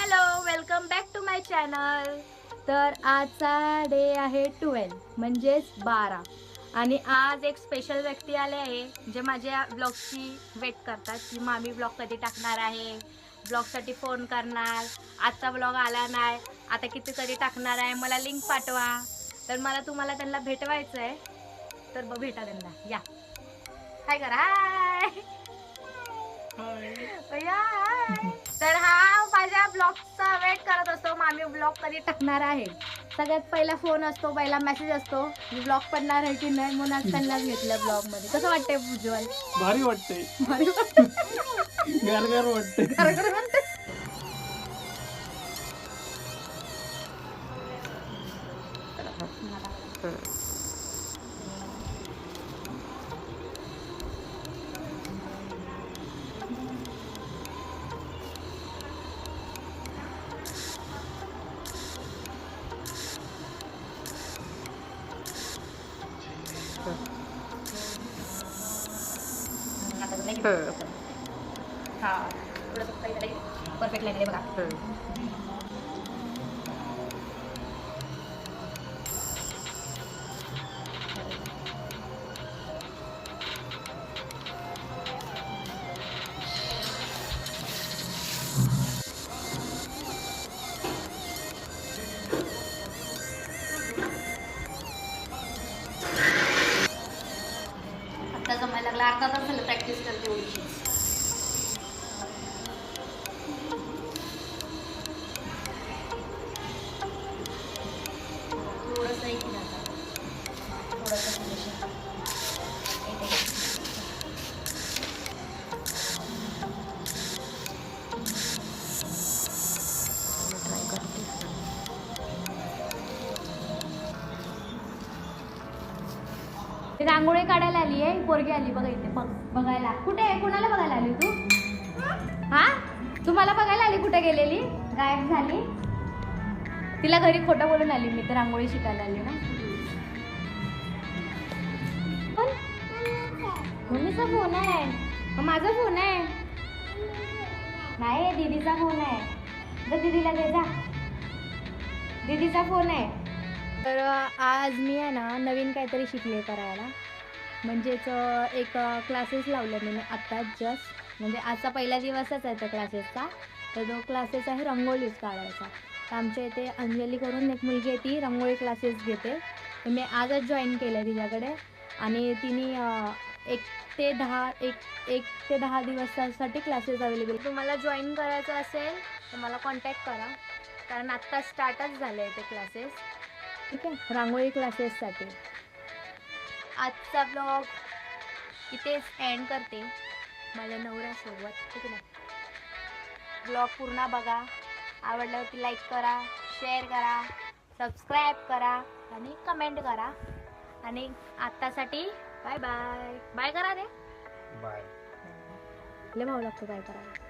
Hello, welcome back to my channel. तर आजचा day आहे 12 म्हणजेच 12 आणि आज एक स्पेशल व्यक्ती आले आहे जे माझ्या ब्लॉगची वेट करतात की मामी ब्लॉग कधी टाकणार आहे, ब्लॉगसाठी फोन करणार. आजचा ब्लॉग आला नाही, आता कितीतरी टाकणार आहे, मला लिंक पाठवा. तर मला तुम्हाला त्यांना भेटवायचं आहे, तर भेटा त्यांना. या हाय करा. हाय या. तर हा माझ्या ब्लॉगचा वेट करत असतो, मामी ब्लॉग कधी टाकणार आहे. सगळ्यात पहिला फोन असतो, पहिला मेसेज असतो, मी ब्लॉग पडणार आहे की नाही. म्हणून आज त्यांनाच घेतलं ब्लॉग मध्ये. कसं वाटतंय उज्ज्वल? भारी वाटतंय. भारी वाटतंय. गारगार वाटतंय. गरगर वाटतंय. हा परफेक्ट लागले बघा. आता जमायला लागला, अर्धा तास झालं प्रॅक्टिस करते ओळखी. थोडंसं एक थोडंसं रांगोळी काढायला आली आहे, पोरगी आली बघा इथे बघायला. कुठे आहे? कुणाला बघायला आली तू? हा, तुम्हाला बघायला आली? कुठे गेलेली? गायब झाली. तिला घरी खोटं बोलून आली, मी तर रांगोळी शिकायला आली ना. मम्मीचा फोन आहे, माझा फोन आहे. नाही, दीदीचा फोन आहे. तर दीदीला दे जा, दीदीचा फोन आहे. तर आज मी आहे ना नवीन काहीतरी शिकले करायला. म्हणजेच एक क्लासेस लावले मी आत्ताच जस्ट. म्हणजे आजचा पहिला दिवसच आहे त्या क्लासेसचा. तर तो क्लासेस आहे रंगोळीच काढायचा. तर आमच्या इथे अंजली करून एक मुलगी आहे, ती रंगोळी क्लासेस घेते. तर मी आजच जॉईन केलं आहे तिच्याकडे. आणि तिने 1 ते 10 दिवसासाठी क्लासेस अवेलेबल. तुम्हाला जॉईन करायचं असेल तर मला कॉन्टॅक्ट करा, कारण आत्ता स्टार्टच झाले आहे ते क्लासेस. ठीक आहे, रांगोळी क्लासेससाठी. आजचा ब्लॉग इथेच एंड करते माझ्या नवऱ्यासोबत. ठीक आहे ना. ब्लॉग पूर्ण बघा, आवडल्यावरती लाईक करा, शेअर करा, सबस्क्राईब करा आणि कमेंट करा. आणि आत्तासाठी बाय बाय. बाय करा रे. बाय. लय भाऊ लागतो बाय करा.